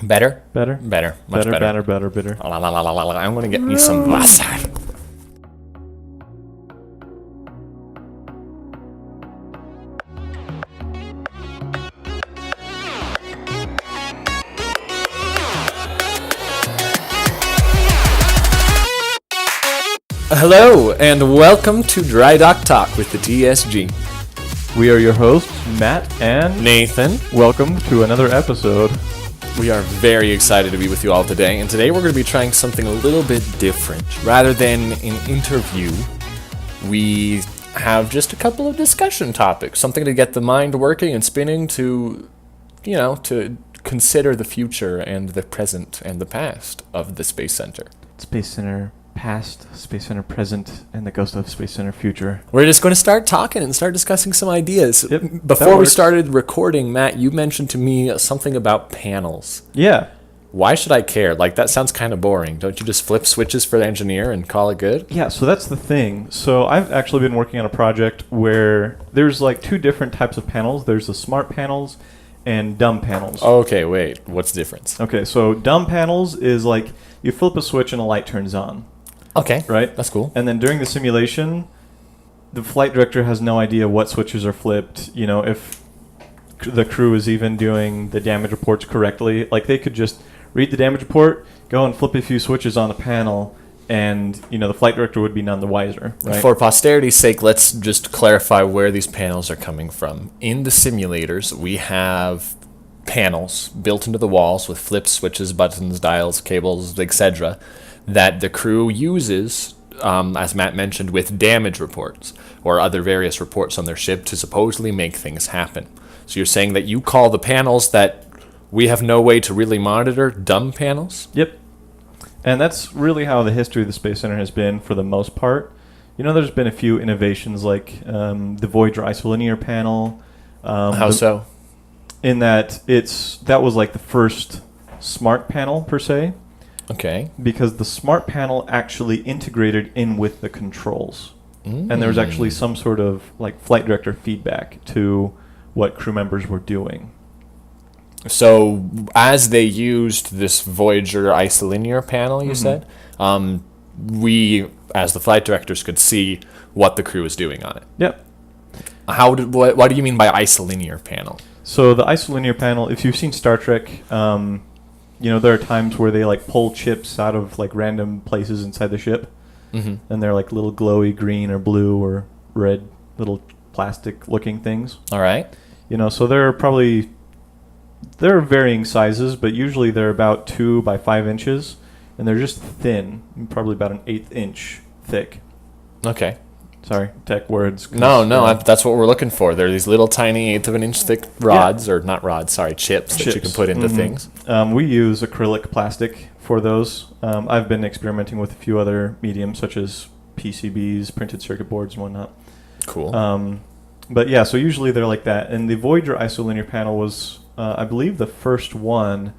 Better? Better? Better. Much better. Better. I'm going to get me some Wasser. Hello, and welcome to Dry Dock Talk with the TSG. We are your hosts, Matt and Nathan. welcome to another episode. We are very excited to be with you all today, and today we're going to be trying something a little bit different. Rather than an interview, we have just a couple of discussion topics, something to get the mind working and spinning to consider the future and the present and the past of the Space Center. Space Center past, Space Center present, and the ghost of Space Center future. We're just going to start talking and start discussing some ideas. Yep, Before we works. started recording, Matt, you mentioned to me something about panels. Yeah. Why should I care? Like, that sounds kind of boring. Don't you just flip switches for the engineer and call it good? Yeah, so that's the thing. So I've actually been working on a project where there's like two different types of panels. There's the smart panels and dumb panels. Okay, wait. What's the difference? Okay, so dumb panels is like you flip a switch and a light turns on, Okay. right? That's cool. And then during the simulation, the flight director has no idea what switches are flipped, if the crew is even doing the damage reports correctly. Like, they could just read the damage report, go and flip a few switches on the panel, and, the flight director would be none the wiser, right? For posterity's sake, let's just clarify where these panels are coming from. In the simulators, we have panels built into the walls with flips, switches, buttons, dials, cables, etc. that the crew uses, as Matt mentioned, with damage reports or other various reports on their ship to supposedly make things happen. So you're saying that you call the panels that we have no way to really monitor dumb panels? Yep. And that's really how the history of the Space Center has been for the most part. There's been a few innovations like the Voyager isolinear panel. How so? In that that was like the first smart panel per se, Okay. because the smart panel actually integrated in with the controls. And there was actually some sort of like flight director feedback to what crew members were doing. So, as they used this Voyager isolinear panel, you said, we, as the flight directors, could see what the crew was doing on it. Yep. What do you mean by isolinear panel? So the isolinear panel, if you've seen Star Trek, there are times where they like pull chips out of like random places inside the ship, and they're like little glowy green or blue or red little plastic-looking things. All right. So there are varying sizes, but usually they're about 2 by 5 inches, and they're just thin, probably about an 1/8 inch thick. Okay. Sorry, tech words. No, that's what we're looking for. They're these little tiny 1/8 of an inch thick rods, or not rods, sorry, chips that you can put into things. We use acrylic plastic for those. I've been experimenting with a few other mediums, such as PCBs, printed circuit boards, and whatnot. Cool. But yeah, so usually they're like that. And the Voyager isolinear panel was, I believe, the first one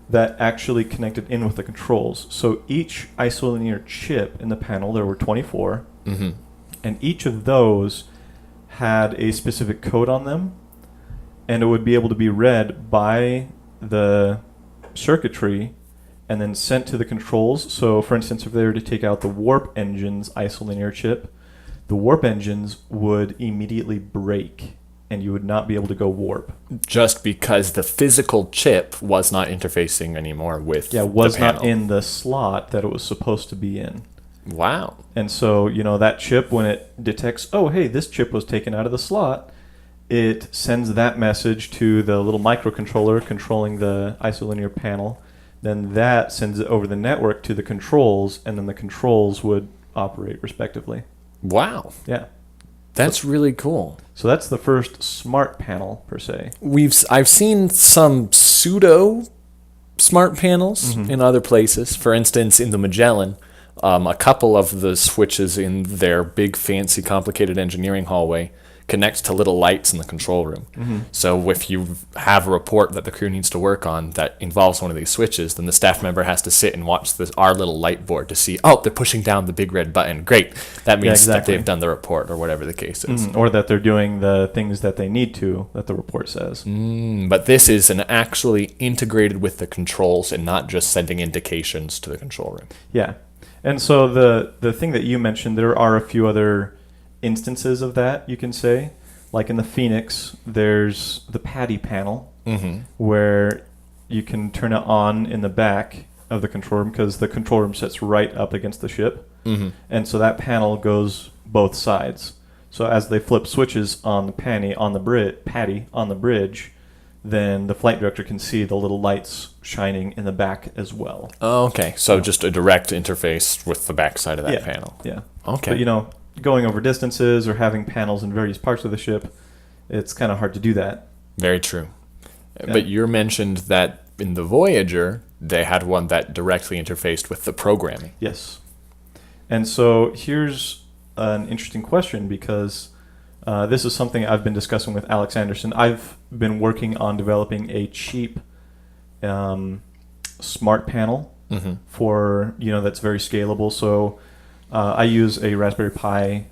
that actually connected in with the controls. So each isolinear chip in the panel, there were 24, and each of those had a specific code on them, and it would be able to be read by the circuitry and then sent to the controls. So, for instance, if they were to take out the warp engine's isolinear chip, the warp engines would immediately break, and you would not be able to go warp. Just because the physical chip was not interfacing anymore with the was panel. not in the slot that it was supposed to be in. Wow. And so, that chip, when it detects, oh, hey, this chip was taken out of the slot, it sends that message to the little microcontroller controlling the isolinear panel. Then that sends it over the network to the controls, and then the controls would operate respectively. Wow. Yeah. That's really cool. So that's the first smart panel, per se. I've seen some pseudo smart panels in other places. For instance, in the Magellan, a couple of the switches in their big, fancy, complicated engineering hallway connects to little lights in the control room. Mm-hmm. So if you have a report that the crew needs to work on that involves one of these switches, then the staff member has to sit and watch our little light board to see, oh, they're pushing down the big red button. Great. That means that they've done the report or whatever the case is. Or that they're doing the things that they need to, that the report says. But this is actually integrated with the controls and not just sending indications to the control room. Yeah. And so the thing that you mentioned, there are a few other instances of that, you can say. Like in the Phoenix, there's the PADI panel, where you can turn it on in the back of the control room because the control room sits right up against the ship. And so that panel goes both sides. So as they flip switches on the PADI on the bridge, then the flight director can see the little lights shining in the back as well. Oh, okay. So just a direct interface with the backside of that panel. Yeah. Okay. But, going over distances or having panels in various parts of the ship, it's kind of hard to do that. Very true. Yeah. But you mentioned that in the Voyager, they had one that directly interfaced with the programming. Yes. And so here's an interesting question because this is something I've been discussing with Alex Anderson. I've been working on developing a cheap smart panel for, that's very scalable. So I use a Raspberry Pi.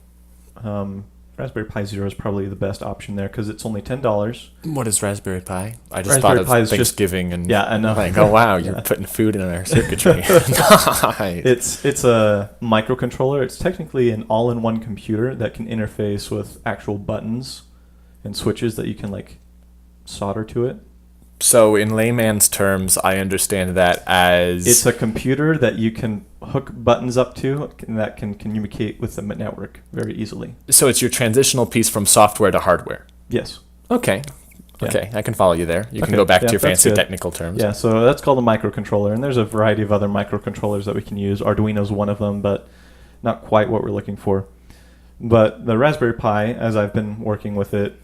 Raspberry Pi Zero is probably the best option there because it's only $10. What is Raspberry Pi? I just Raspberry thought Pi of is just- Thanksgiving and Yeah, I know. like, oh wow, you're putting food in our circuitry. Nice. It's a microcontroller. It's technically an all-in-one computer that can interface with actual buttons and switches that you can solder to it. So in layman's terms, I understand that as It's a computer that you can hook buttons up to and that can communicate with the network very easily. so it's your transitional piece from software to hardware. Yes. Okay. Yeah. Okay, I can follow you there. You can Okay, go back to yeah, your that's fancy good. technical terms. Yeah, so that's called a microcontroller, and there's a variety of other microcontrollers that we can use. Arduino's one of them, but not quite what we're looking for. But the Raspberry Pi, as I've been working with it,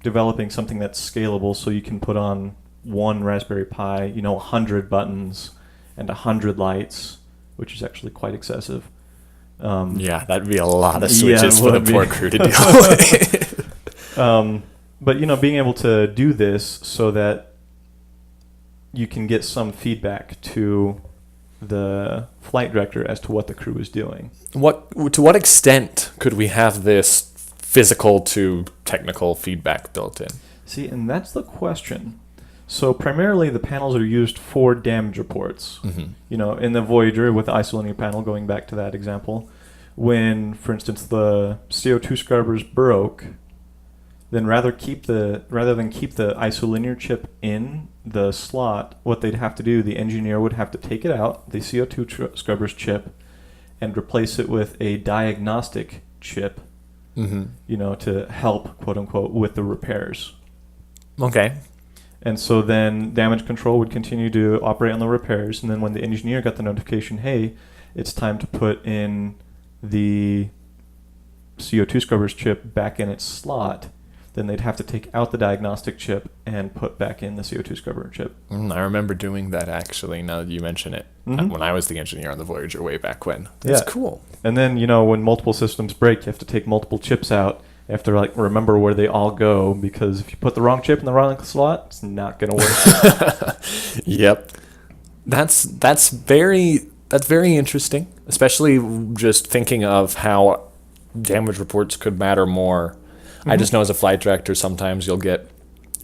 developing something that's scalable so you can put on one Raspberry Pi, 100 buttons and 100 lights, which is actually quite excessive. Yeah, that'd be a lot of Yeah, it switches for the would be. poor crew to deal with. But, being able to do this so that you can get some feedback to the flight director as to what the crew is doing. To what extent could we have this physical to technical feedback built in? See, and that's the question. So primarily the panels are used for damage reports. In the Voyager with the isolinear panel, going back to that example, when, for instance, the CO2 scrubbers broke, then rather than keep the isolinear chip in the slot, what they'd have to do, the engineer would have to take it out, the CO2 scrubbers chip, and replace it with a diagnostic chip, to help, quote unquote, with the repairs. Okay. And so then damage control would continue to operate on the repairs, and then when the engineer got the notification, hey, it's time to put in the CO2 scrubbers chip back in its slot, then they'd have to take out the diagnostic chip and put back in the CO2 scrubber chip. I remember doing that, actually, now that you mention it, when I was the engineer on the Voyager way back when. It's cool. And then, when multiple systems break, you have to take multiple chips out. You have to remember where they all go, because if you put the wrong chip in the wrong slot, it's not going to work. Yep. That's very interesting, especially just thinking of how damage reports could matter more. I just know as a flight director, sometimes you'll get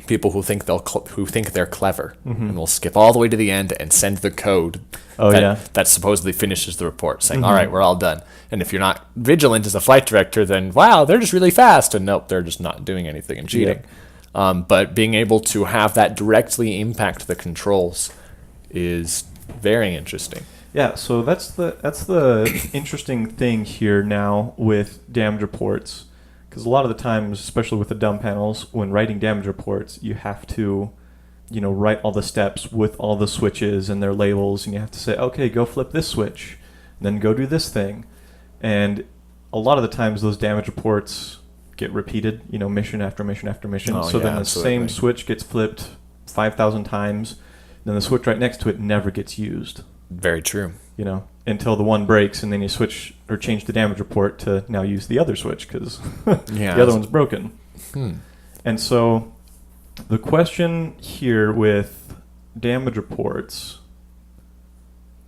people who think they're clever and will skip all the way to the end and send the code that supposedly finishes the report, saying, all right, we're all done. And if you're not vigilant as a flight director, then, wow, they're just really fast. And nope, they're just not doing anything and cheating. But being able to have that directly impact the controls is very interesting. Yeah, so that's the interesting thing here now with damage reports. Because a lot of the times, especially with the dumb panels, when writing damage reports, you have to, write all the steps with all the switches and their labels, and you have to say, okay, go flip this switch, then go do this thing. And a lot of the times, those damage reports get repeated, mission after mission after mission. Oh, so yeah, then the absolutely. same switch gets flipped 5,000 times, then the switch right next to it never gets used. Very true. You know, until the one breaks, and then you switch or change the damage report to now use the other switch because Yeah. the other one's broken. Hmm. And so the question here with damage reports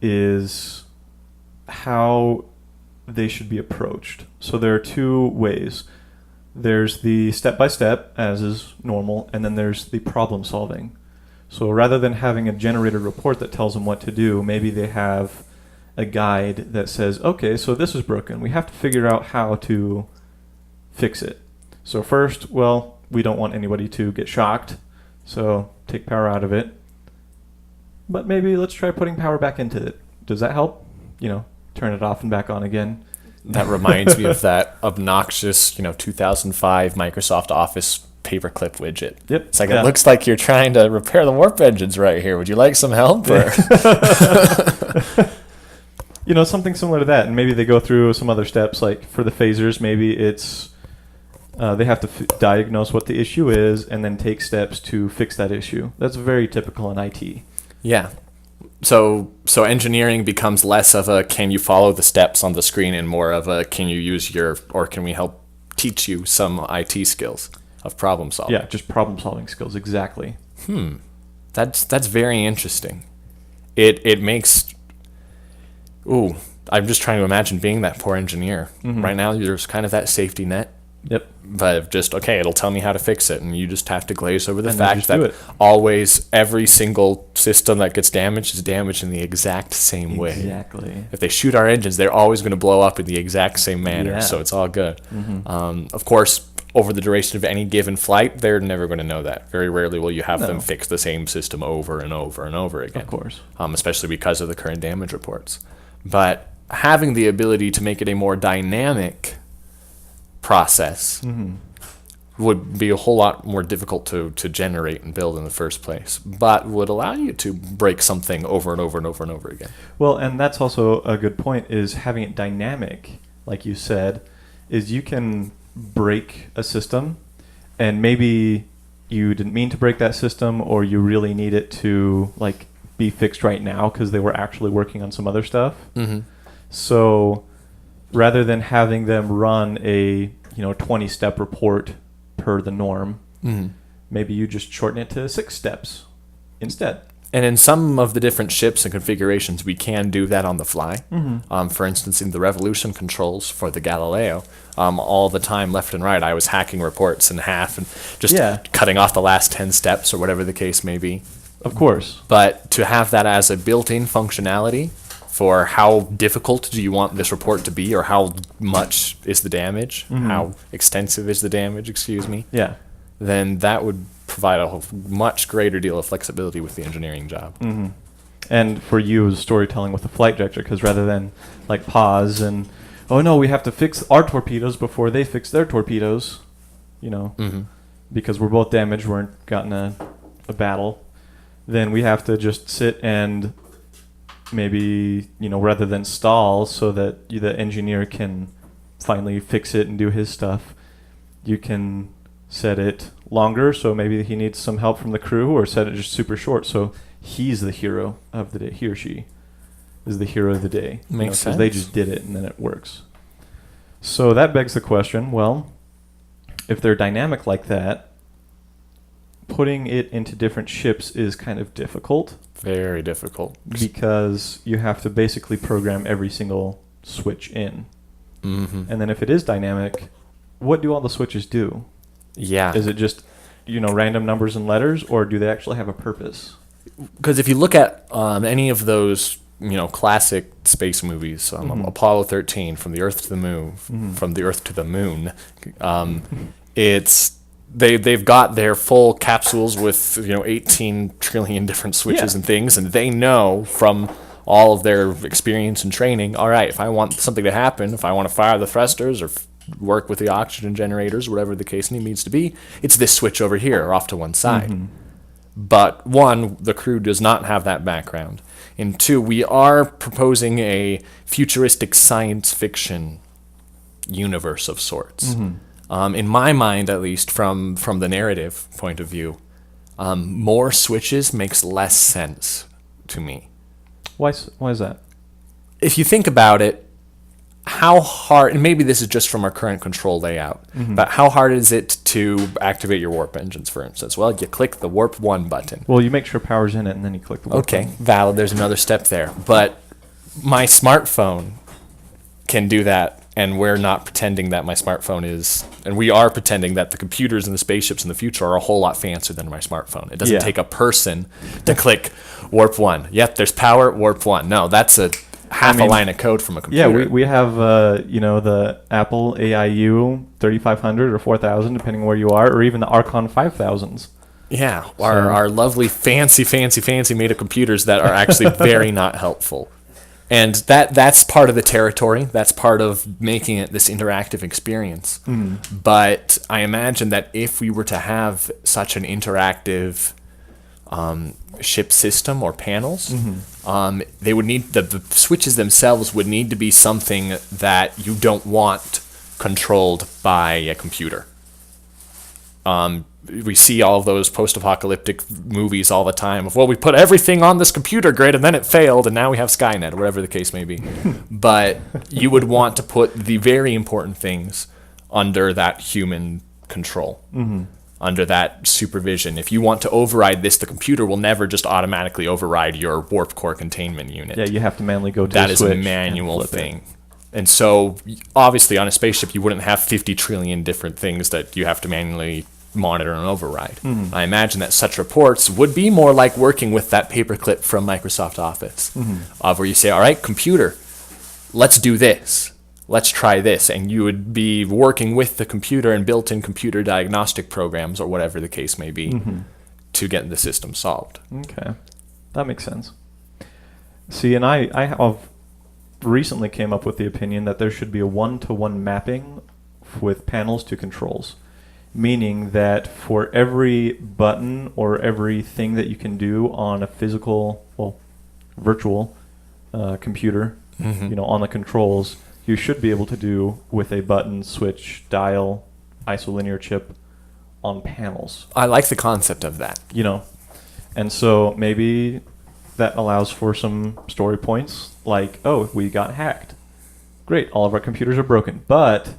is how they should be approached. So there are two ways. There's the step-by-step, as is normal, and then there's the problem solving. So rather than having a generated report that tells them what to do, maybe they have a guide that says, okay, so this is broken. We have to figure out how to fix it. So first, well, we don't want anybody to get shocked, so take power out of it. But maybe let's try putting power back into it. Does that help? You know, turn it off and back on again. That reminds me of that obnoxious, 2005 Microsoft Office paperclip widget. Yep. It's like, it looks like you're trying to repair the warp engines right here. Would you like some help? Or? You know, something similar to that. And maybe they go through some other steps, like for the phasers, maybe it's they have to diagnose what the issue is and then take steps to fix that issue. That's very typical in IT. Yeah. So engineering becomes less of a can you follow the steps on the screen and more of a can you use or can we help teach you some IT skills of problem solving. Yeah, just problem solving skills, exactly. That's very interesting. It makes I'm just trying to imagine being that poor engineer. Mm-hmm. Right now there's kind of that safety net. Yep. But just, okay, it'll tell me how to fix it, and you just have to glaze over the And then fact just do that it. always every single system that gets damaged is damaged in the exact same way. Exactly. If they shoot our engines, they're always going to blow up in the exact same manner, Yeah. so it's all good. Mm-hmm. Of course, over the duration of any given flight, they're never going to know that. Very rarely will you have them No. fix the same system over and over and over again. Of course. Especially because of the current damage reports. But having the ability to make it a more dynamic process Mm-hmm. would be a whole lot more difficult to generate and build in the first place, but would allow you to break something over and over and over and over again. Well, and that's also a good point, is having it dynamic, like you said, is you can break a system and maybe you didn't mean to break that system or you really need it to like be fixed right now because they were actually working on some other stuff. Mm-hmm. So rather than having them run a 20-step report per the norm, Mm-hmm. maybe you just shorten it to 6 steps instead. And in some of the different ships and configurations, we can do that on the fly. Mm-hmm. For instance, in the Revolution controls for the Galileo, all the time, left and right, I was hacking reports in half and just cutting off the last 10 steps or whatever the case may be. Of course. But to have that as a built-in functionality for how difficult do you want this report to be, or how much is the damage, Mhm. how extensive is the damage, Yeah. then that would provide a much greater deal of flexibility with the engineering job. Mm-hmm. And for you, as storytelling with the flight director, because rather than like pause and, oh no, we have to fix our torpedoes before they fix their torpedoes, Mm-hmm. because we're both damaged, we're got in a battle, then we have to just sit and maybe, rather than stall so that the engineer can finally fix it and do his stuff, you can set it longer, so maybe he needs some help from the crew, or set it just super short so he's the hero of the day. He or she is the hero of the day. Makes Because they sense. just did it and then it works. So that begs the question, well, if they're dynamic like that, putting it into different ships is kind of difficult Very difficult. because you have to basically program every single switch in. Mm-hmm. And then if it is dynamic, what do all the switches do? Yeah. Is it just, random numbers and letters, or do they actually have a purpose? Because if you look at any of those, classic space movies, Mhm. Apollo 13, From the Earth to the Moon, Mhm. From the Earth to the Moon, it's they've got their full capsules with 18 trillion different switches Yeah. and things, and they know from all of their experience and training, all right, if I want something to happen, if I want to fire the thrusters or work with the oxygen generators, whatever the case needs to be, it's this switch over here or off to one side. Mhm. But one, the crew does not have that background. And two, we are proposing a futuristic science fiction universe of sorts. Mhm. In my mind, at least, from the narrative point of view, more switches makes less sense to me. Why is that? If you think about it, how hard, and maybe this is just from our current control layout, but how hard is it to activate your warp engines, for instance? Well, you click the warp 1 button. Well, you make sure power's in it, and then you click the warp Okay, button. valid. There's another step there. But my smartphone can do that, and we're not pretending that my smartphone is, and we are pretending that the computers and the spaceships in the future are a whole lot fancier than my smartphone. It doesn't Yeah. take a person to click warp 1. Yep, there's power, warp 1. No, that's a half a line of code from a Yeah, computer. we have the Apple AIU 3500 or 4000, depending where you are, or even the Archon 5000s. Yeah, our lovely fancy made of computers that are actually very not helpful. And that's part of the territory. That's part of making it this interactive experience. But I imagine that if we were to have such an interactive ship system or panels, they would need the switches themselves would need to be something that you don't want controlled by a computer. We see all of those post-apocalyptic movies all the time of, well, we put everything on this computer grid and then it failed and now we have Skynet, or whatever the case may be. But you would want to put the very important things under that human control, under that supervision. If you want to override this, the computer will never just automatically override your warp core containment unit. Yeah, you have to manually go to That the is a switch manual and flip it. thing. And so, obviously, on a spaceship, you wouldn't have 50 trillion different things that you have to manually monitor and override. I imagine that such reports would be more like working with that paperclip from Microsoft Office, of where you say, all right, computer, let's do this. Let's try this. And you would be working with the computer and built-in computer diagnostic programs, or whatever the case may be, to get the system solved. Okay, that makes sense. See, and I have recently came up with the opinion that there should be a one-to-one mapping with panels to controls, meaning that for every button or everything that you can do on a physical, well, virtual computer, on the controls, you should be able to do with a button, switch, dial, isolinear chip on panels. I like the concept of that. And so maybe that allows for some story points like, oh, we got hacked. Great, all of our computers are broken. But,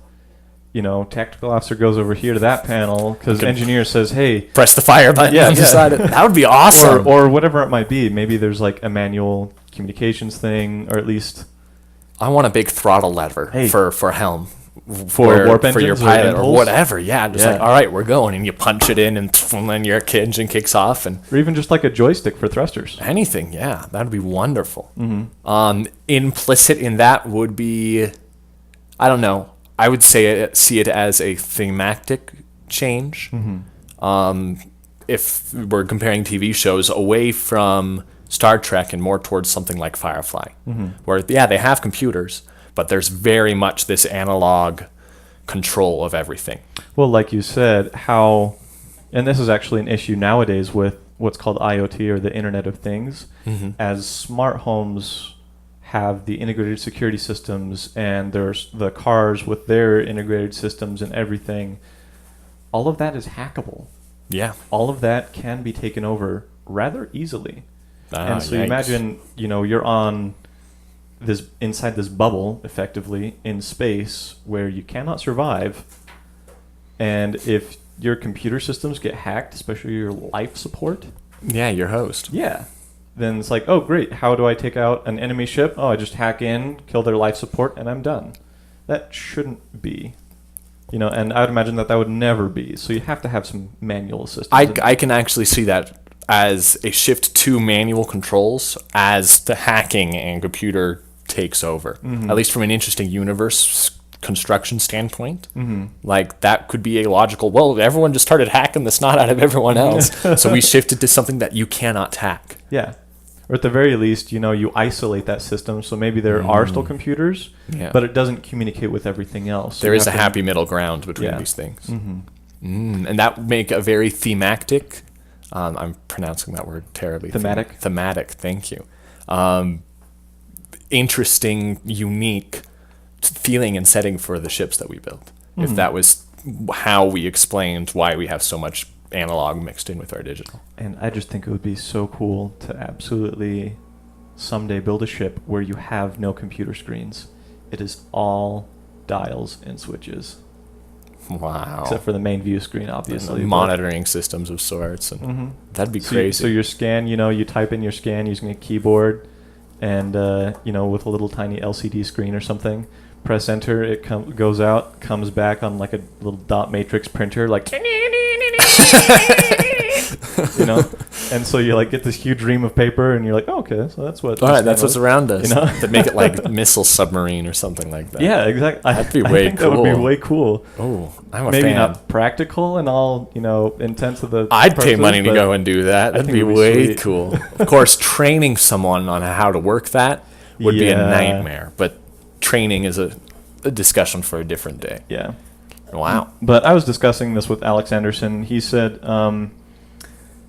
tactical officer goes over here to that panel because Okay. engineer says, hey, Press the fire button Yeah, on the yeah. side. That would be awesome. or whatever it might be. Maybe there's like a manual communications thing, or at least I want a big throttle lever Hey. for helm. For warp for your engines or pilot or impulse? whatever. Yeah, just Yeah. like, all right, we're going. And you punch it in and then your engine kicks off and or even just like a joystick for thrusters. anything. Yeah, that would be wonderful. Mm-hmm. Implicit in that would be, I don't know, I would see it as a thematic change. If we're comparing TV shows away from Star Trek and more towards something like Firefly, where, yeah, they have computers, but there's very much this analog control of everything. Well, like you said, and this is actually an issue nowadays with what's called IoT, or the Internet of Things, as smart homes have the integrated security systems, and there's the cars with their integrated systems and everything. All of that is hackable. Yeah. All of that can be taken over rather easily. And so you Yikes. imagine, you're on inside this bubble, effectively, in space, where you cannot survive. And if your computer systems get hacked, especially your life support, Yeah, your host. then it's like, oh, great, how do I take out an enemy ship? Oh, I just hack in, kill their life support, and I'm done. That shouldn't be. And I would imagine that would never be. So you have to have some manual assistance. I can actually see that as a shift to manual controls as the hacking and computer takes over. At least from an interesting universe construction standpoint. Like, that could be a logical, well, everyone just started hacking the snot out of everyone else. So we shifted to something that you cannot hack. Yeah. Or at the very least, you isolate that system. So maybe there are still computers, Yeah. but it doesn't communicate with everything else. So There you is a have to- happy middle ground between Yeah. these things. And that would make a very thematic, I'm pronouncing that word terribly. Thematic? Thematic, thank you. Interesting, unique feeling and setting for the ships that we built. If that was how we explained why we have so much analog mixed in with our digital. And I just think it would be so cool to absolutely someday build a ship where you have no computer screens. It is all dials and switches, Wow. except for the main view screen, obviously. but- Monitoring systems of sorts. And Mhm. that'd be So, crazy. so your scan, you type in your scan using a keyboard, and with a little tiny LCD screen or something. Press enter, it goes out, comes back on like a little dot matrix printer, like and so you like get this huge ream of paper, and you're like, oh, okay, so that's what. All the right, scan that's what's was. around us. You know? To make it like missile submarine or something like that. Yeah, exactly. That'd be I way think that would be cool. way cool. Oh, I'm a Maybe fan. not practical and all, intents of the. I'd pay purposes, money to but go and do that. I That'd think be it would be way sweet. cool. Of course, training someone on how to work that would be a Yeah. nightmare. But training is a discussion for a different day. Yeah. Wow. But I was discussing this with Alex Anderson. He said,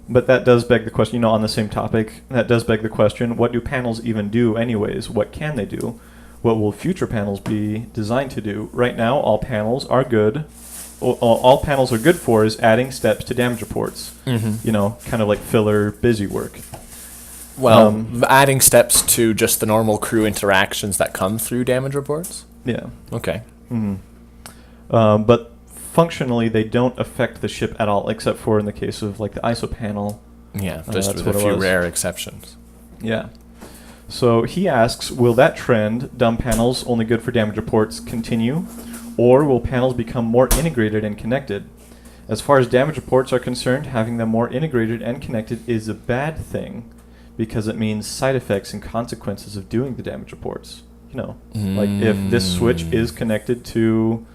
but that does beg the question, on the same topic, that does beg the question, what do panels even do anyways? What can they do? What will future panels be designed to do? Right now, all panels are good. All panels are good for is adding steps to damage reports. Mm-hmm. Kind of like filler busy work. Well, adding steps to just the normal crew interactions that come through damage reports? Yeah. Okay. hmm But functionally, they don't affect the ship at all, except for in the case of like the ISO panel. Yeah, just that's with a what it few was. rare exceptions. Yeah. So he asks, will that trend, dumb panels only good for damage reports, continue? Or will panels become more integrated and connected? As far as damage reports are concerned, having them more integrated and connected is a bad thing because it means side effects and consequences of doing the damage reports. Like if this switch is connected to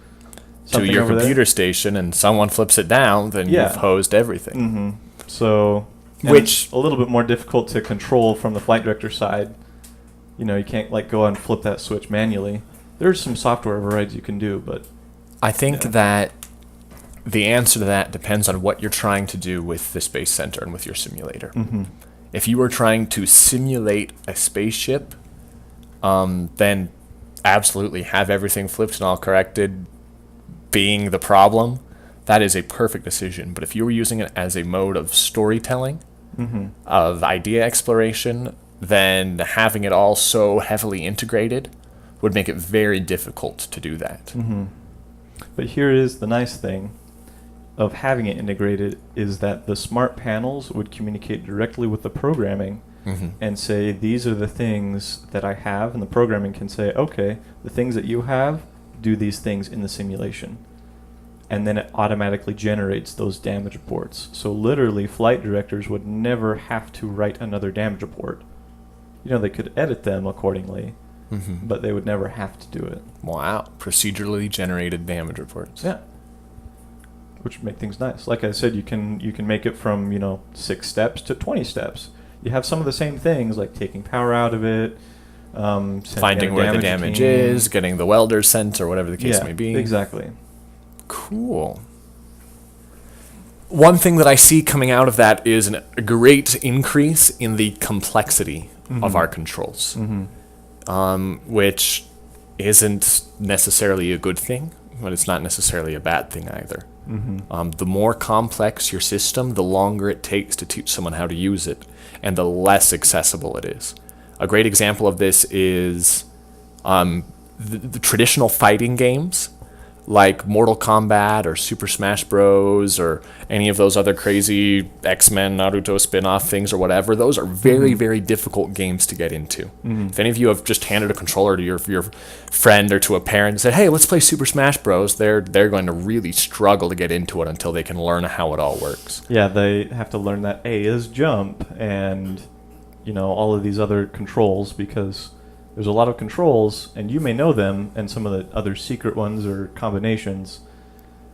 something your over computer station and someone flips it down, then Yeah. you've hosed everything. Mm-hmm. So, and Which- it's a little bit more difficult to control from the flight director side. You can't like go and flip that switch manually. There's some software overrides you can do, but I think Yeah. that the answer to that depends on what you're trying to do with the Space Center and with your simulator. If you were trying to simulate a spaceship, then absolutely have everything flipped and all corrected being the problem. That is a perfect decision. But if you were using it as a mode of storytelling, of idea exploration, then having it all so heavily integrated would make it very difficult to do that. But here is the nice thing of having it integrated is that the smart panels would communicate directly with the programming and say, these are the things that I have, and the programming can say, okay, the things that you have, do these things in the simulation. And then it automatically generates those damage reports. So literally, flight directors would never have to write another damage report. They could edit them accordingly, but they would never have to do it. Wow. Procedurally generated damage reports. Yeah. Which would make things nice. Like I said, you can make it from 6 steps to 20 steps. You have some of the same things like taking power out of it, sending Finding out a where the damage team. is, getting the welder sent, or whatever the case Yeah, may be. exactly. Cool. One thing that I see coming out of that is a great increase in the complexity of our controls, which isn't necessarily a good thing, but it's not necessarily a bad thing either. The more complex your system, the longer it takes to teach someone how to use it, and the less accessible it is. A great example of this is the traditional fighting games, like Mortal Kombat or Super Smash Bros. Or any of those other crazy X-Men, Naruto spin-off things or whatever. Those are very, very difficult games to get into. If any of you have just handed a controller to your friend or to a parent and said, hey, let's play Super Smash Bros., they're going to really struggle to get into it until they can learn how it all works. Yeah, they have to learn that A is jump and all of these other controls, because there's a lot of controls, and you may know them, and some of the other secret ones or combinations.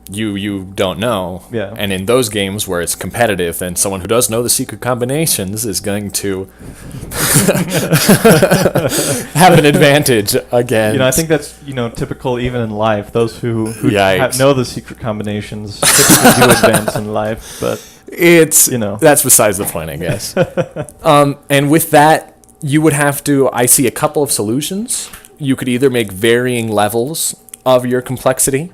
You don't know. Yeah. And in those games where it's competitive, then someone who does know the secret combinations is going to have an advantage against. I think that's typical even in life. Those who Yikes. know the secret combinations typically do advance in life, but it's that's besides the point, I guess. And with that, you would have to. I see a couple of solutions. You could either make varying levels of your complexity.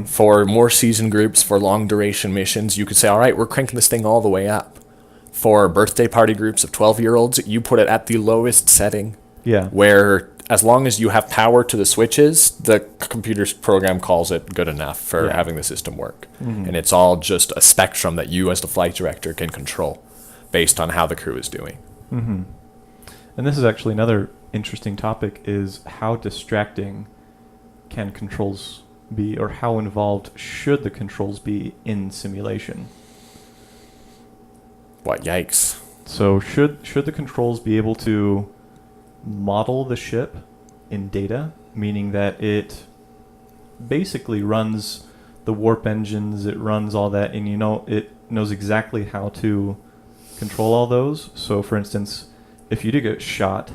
For more season groups, for long duration missions, you could say, all right, we're cranking this thing all the way up. For birthday party groups of 12-year-olds, you put it at the lowest setting, Yeah. where as long as you have power to the switches, the computer's program calls it good enough for Yeah. having the system work. Mhm. And it's all just a spectrum that you as the flight director can control based on how the crew is doing. Mm-hmm. And this is actually another interesting topic, is how distracting can controls be, or how involved should the controls be in simulation? What, yikes. So should the controls be able to model the ship in data, meaning that it basically runs the warp engines, it runs all that, and it knows exactly how to control all those. So for instance, if you do get shot,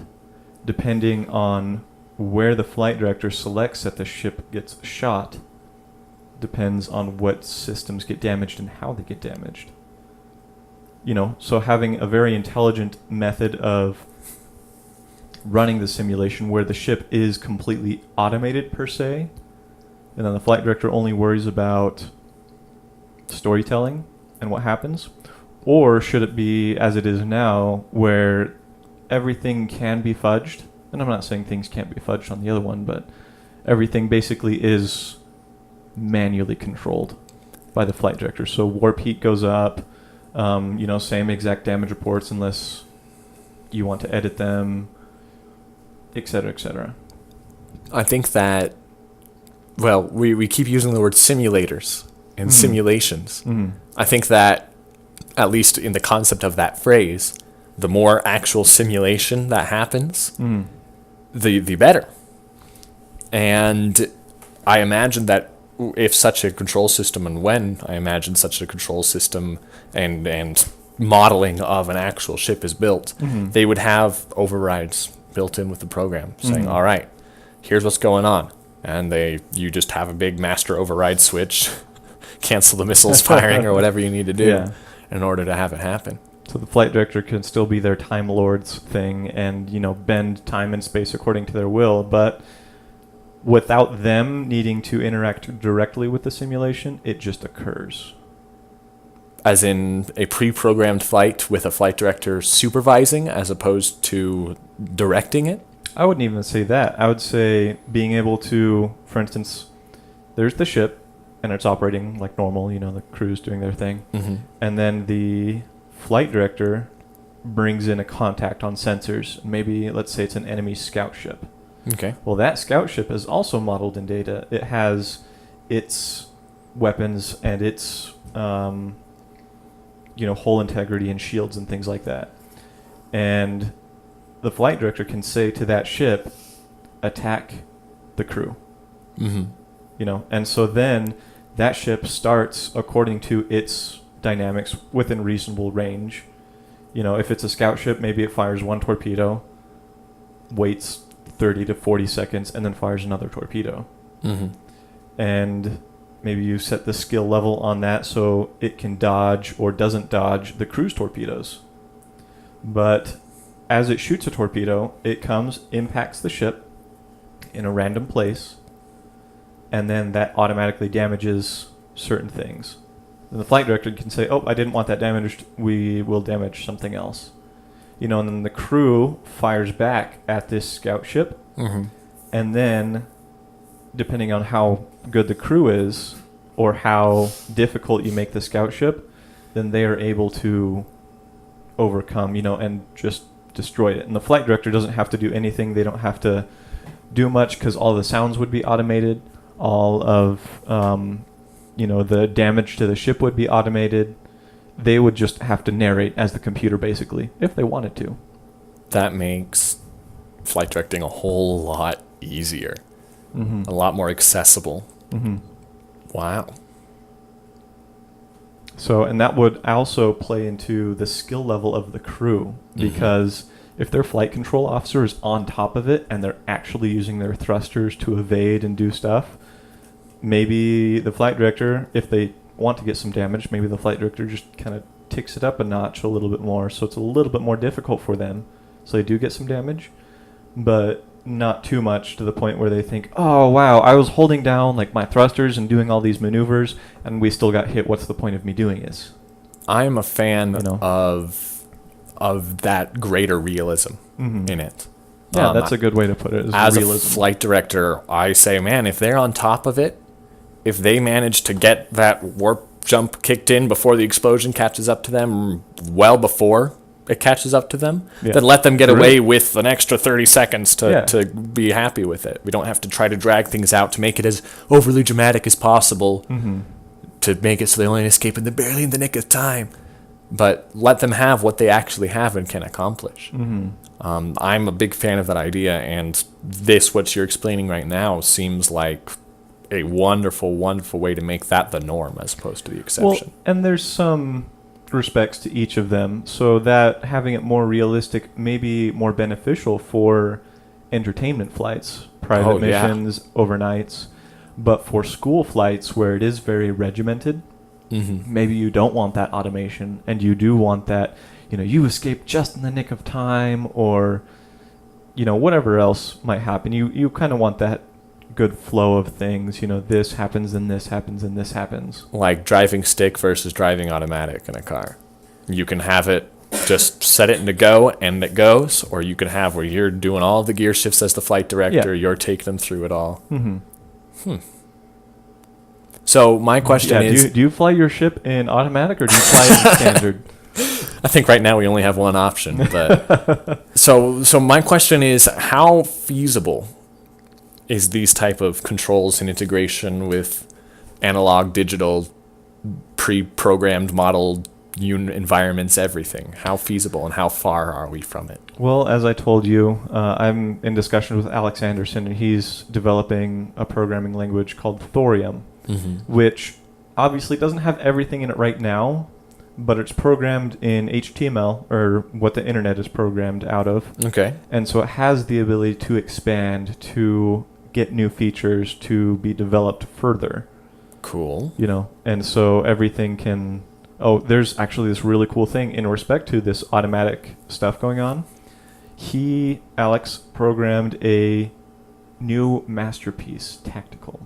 depending on where the flight director selects that the ship gets shot, depends on what systems get damaged and how they get damaged. So having a very intelligent method of running the simulation where the ship is completely automated per se, and then the flight director only worries about storytelling and what happens, or should it be as it is now, where everything can be fudged? And I'm not saying things can't be fudged on the other one, but everything basically is manually controlled by the flight director. So warp heat goes up, same exact damage reports unless you want to edit them, et cetera, et cetera. I think that, well, we keep using the word simulators and simulations. Mm-hmm. I think that, at least in the concept of that phrase, the more actual simulation that happens, Mm-hmm. the better. And I imagine that if such a control system, and when I imagine such a control system and modeling of an actual ship is built, Mm-hmm. they would have overrides built in with the program saying, Mhm. all right, here's what's going on. And you just have a big master override switch, cancel the missiles firing or whatever you need to do Yeah. in order to have it happen. So the flight director can still be their Time Lords thing and, bend time and space according to their will, but without them needing to interact directly with the simulation, it just occurs. As in a pre-programmed flight with a flight director supervising as opposed to directing it? I wouldn't even say that. I would say being able to, for instance, there's the ship and it's operating like normal, the crew's doing their thing. Mm-hmm. And then the flight director brings in a contact on sensors. Maybe, let's say it's an enemy scout ship. Okay. Well, that scout ship is also modeled in data. It has its weapons and its, hull integrity and shields and things like that. And the flight director can say to that ship, attack the crew. Mm-hmm. And so then that ship starts according to its dynamics within reasonable range. If it's a scout ship, maybe it fires one torpedo, waits 30 to 40 seconds, and then fires another torpedo. Mm-hmm. And maybe you set the skill level on that so it can dodge or doesn't dodge the crew's torpedoes. But as it shoots a torpedo, it comes, impacts the ship in a random place, and then that automatically damages certain things. Then the flight director can say, oh, I didn't want that damaged, we will damage something else. And then the crew fires back at this scout ship, Mm-hmm. and then, depending on how good the crew is, or how difficult you make the scout ship, then they are able to overcome, and just destroy it. And the flight director doesn't have to do anything. They don't have to do much because all the sounds would be automated. All of, the damage to the ship would be automated. They would just have to narrate as the computer, basically, if they wanted to. That makes flight directing a whole lot easier, Mm-hmm. a lot more accessible. Mm-hmm. Wow. So, and that would also play into the skill level of the crew, because if their flight control officer is on top of it and they're actually using their thrusters to evade and do stuff, maybe the flight director, if they want to get some damage, maybe the flight director just kind of ticks it up a notch a little bit more, so it's a little bit more difficult for them. So they do get some damage, but not too much to the point where they think, oh wow, I was holding down like my thrusters and doing all these maneuvers and we still got hit. What's the point of me doing this? I'm a fan You know. of that greater realism in it. Yeah, that's a good way to put it. Is As realism. a flight director, I say, man, if they're on top of it, if they manage to get that warp jump kicked in before the explosion catches up to them, well before it catches up to them, then let them get away with an extra 30 seconds to be happy with it. We don't have to try to drag things out to make it as overly dramatic as possible to make it so they only escape barely in the nick of time. But let them have what they actually have and can accomplish. I'm a big fan of that idea, and what you're explaining right now, seems like a wonderful, wonderful way to make that the norm as opposed to the exception. Well, and there's some respects to each of them, so that having it more realistic may be more beneficial for entertainment flights, private missions, overnights. But for school flights where it is very regimented, maybe you don't want that automation, and you do want that, you escape just in the nick of time, or, whatever else might happen. You kind of want that good flow of things. This happens, and this happens, and this happens. Like driving stick versus driving automatic in a car. You can have it just set it into go and it goes, or you can have where you're doing all the gear shifts as the flight director, you're taking them through it all. So my question is... Do you fly your ship in automatic, or do you fly it in standard? I think right now we only have one option. But so my question is, how feasible is these type of controls and integration with analog, digital, pre-programmed modeled environments, everything? How feasible and how far are we from it? Well, as I told you, I'm in discussion with Alex Anderson, and he's developing a programming language called Thorium, which obviously doesn't have everything in it right now, but it's programmed in HTML, or what the internet is programmed out of. Okay. And so it has the ability to expand, to get new features, to be developed further. Cool. And so everything can... Oh, there's actually this really cool thing in respect to this automatic stuff going on. Alex, programmed a new Masterpiece Tactical.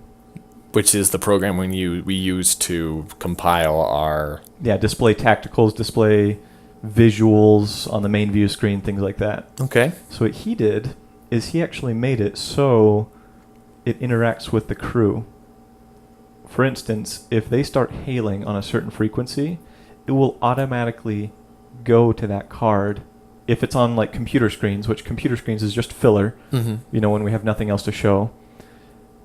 Which is the program we use to compile our... Yeah, display tacticals, display visuals on the main view screen, things like that. Okay. So what he did is he actually made it so it interacts with the crew. For instance, if they start hailing on a certain frequency, it will automatically go to that card. If it's on like computer screens, which computer screens is just filler, when we have nothing else to show.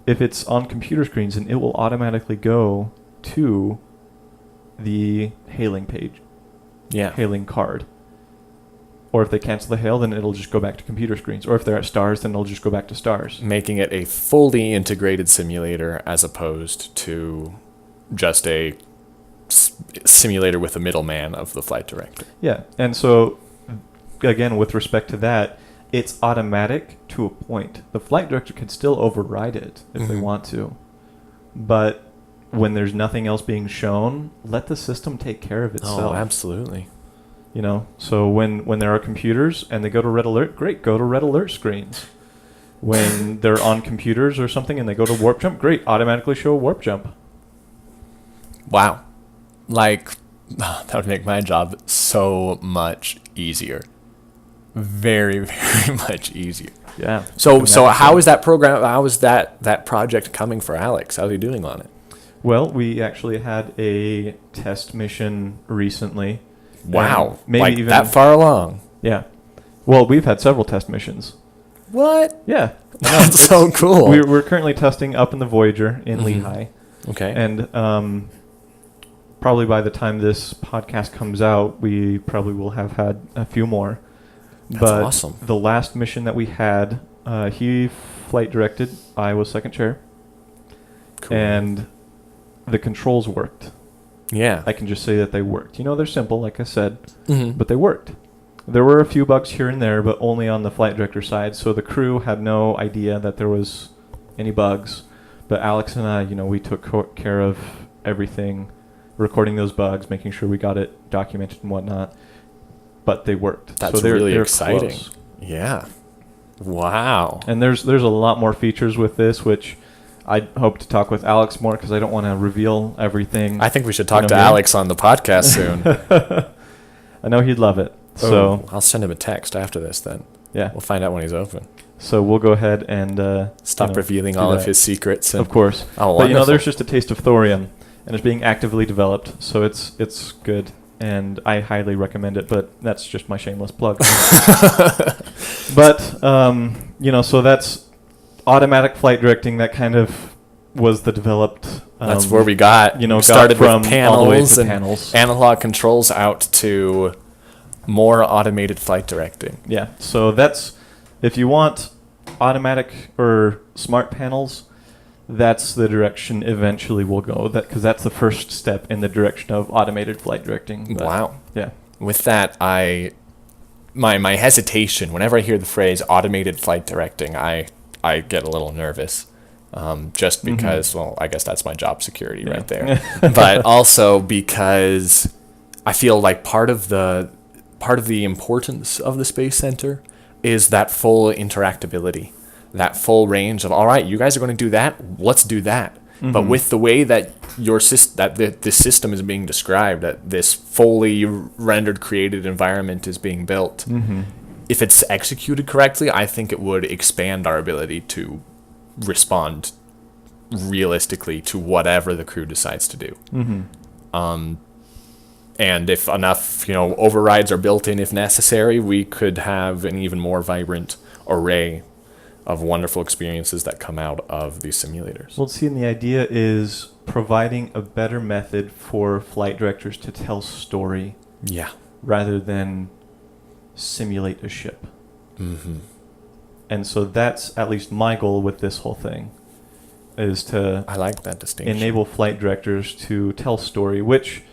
If it's on computer screens, then it will automatically go to the hailing page. Yeah. Hailing card. Or if they cancel the hail, then it'll just go back to computer screens. Or if they're at stars, then it'll just go back to stars. Making it a fully integrated simulator as opposed to just a simulator with a middleman of the flight director. Yeah, and so, again, with respect to that, it's automatic to a point. The flight director can still override it if they want to. But when there's nothing else being shown, let the system take care of itself. Oh, absolutely. So when there are computers and they go to red alert, great, go to red alert screens. When they're on computers or something and they go to warp jump, great, automatically show a warp jump. Wow. That would make my job so much easier. Very, very much easier. Yeah. So how is that program, how is that project coming for Alex? How's he doing on it? Well, we actually had a test mission recently. Wow. Maybe even that far along. Yeah. Well, we've had several test missions. What? Yeah. That's so cool. We're currently testing up in the Voyager in Lehigh. Okay. And probably by the time this podcast comes out, we probably will have had a few more. That's awesome. The last mission that we had, he flight directed. I was second chair. Cool. And the controls worked. Yeah. I can just say that they worked. They're simple, like I said, but they worked. There were a few bugs here and there, but only on the flight director side. So the crew had no idea that there was any bugs. But Alex and I, we took care of everything, recording those bugs, making sure we got it documented and whatnot. But they worked. That's so really they're exciting. Close. Yeah. Wow. And there's a lot more features with this, which I hope to talk with Alex more because I don't want to reveal everything. I think we should talk You to know me? Alex on the podcast soon. I know he'd love it. So So I'll send him a text after this then. yeah, We'll find out when he's open. so we'll go ahead and Stop revealing all of his secrets. And, Of course, oh, but wonderful. there's just a taste of thorium, and it's being actively developed, so it's good, and I highly recommend it. But that's just my shameless plug. But so that's automatic flight directing. That kind of was the developed. That's where we got. we started from with all the way panels to and panels. analog controls out to more automated flight directing. Yeah, so that's if you want automatic or smart panels, that's the direction eventually we'll go. Because that's the first step in the direction of automated flight directing. But, Wow. Yeah. With that, my hesitation whenever I hear the phrase automated flight directing, I get a little nervous. Just because, well, I guess that's my job security right there. But also because I feel like part of the importance of the Space Center is that full interactability, that full range of, all right, you guys are going to do that, let's do that. But with the way that this system is being described, that this fully rendered, created environment is being built, if it's executed correctly, I think it would expand our ability to respond realistically to whatever the crew decides to do. And if enough, overrides are built in if necessary, we could have an even more vibrant array of wonderful experiences that come out of these simulators. Well, see, and the idea is providing a better method for flight directors to tell story Yeah. rather than simulate a ship. And so that's at least my goal with this whole thing, is to I like that distinction. enable flight directors to tell story, which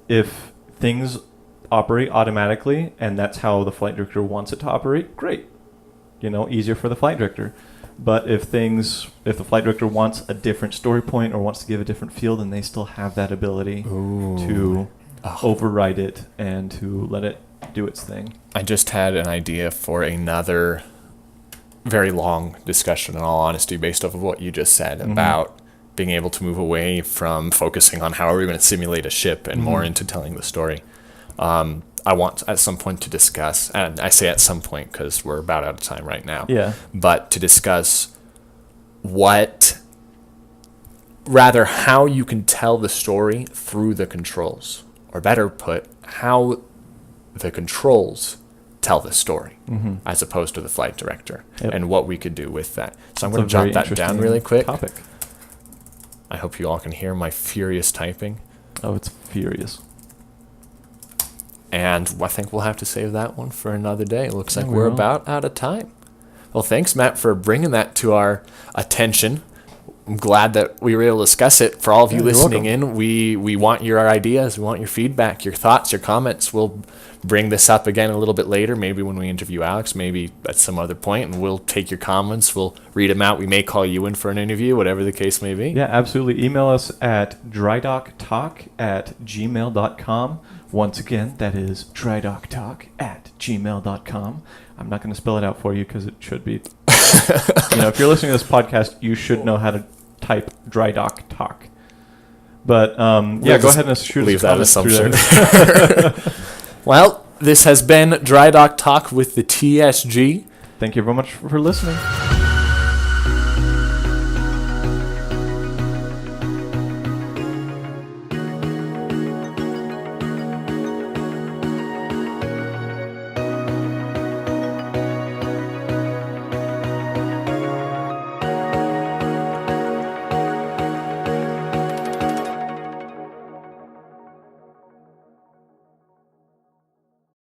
if things operate automatically and that's how the flight director wants it to operate, great. Easier for the flight director. But if the flight director wants a different story point or wants to give a different feel, then they still have that ability to override it and to let it do its thing. I just had an idea for another very long discussion, in all honesty, based off of what you just said about being able to move away from focusing on how are we going to simulate a ship and more into telling the story. I want at some point to discuss, and I say at some point because we're about out of time right now, but to discuss how you can tell the story through the controls, or better put, how the controls tell the story as opposed to the flight director, and what we could do with that. So I'm going to jot that down really quick. Topic. I hope you all can hear my furious typing. Oh, it's furious. And I think we'll have to save that one for another day. It looks like we we're will. about out of time. Well, thanks, Matt, for bringing that to our attention. I'm glad that we were able to discuss it. For all of you you're listening welcome. in, we want your ideas. We want your feedback, your thoughts, your comments. We'll bring this up again a little bit later, maybe when we interview Alex, maybe at some other point, and we'll take your comments. We'll read them out. We may call you in for an interview, whatever the case may be. Yeah, absolutely. Email us at drydocktalk@gmail.com. Once again, that is drydocktalk@gmail.com. I'm not going to spell it out for you because it should be. If you're listening to this podcast, you should know how to type drydock talk. But go ahead and shoot leave us that comments through assumption. there. Well, this has been Dry Dock Talk with the TSG. Thank you very much for listening.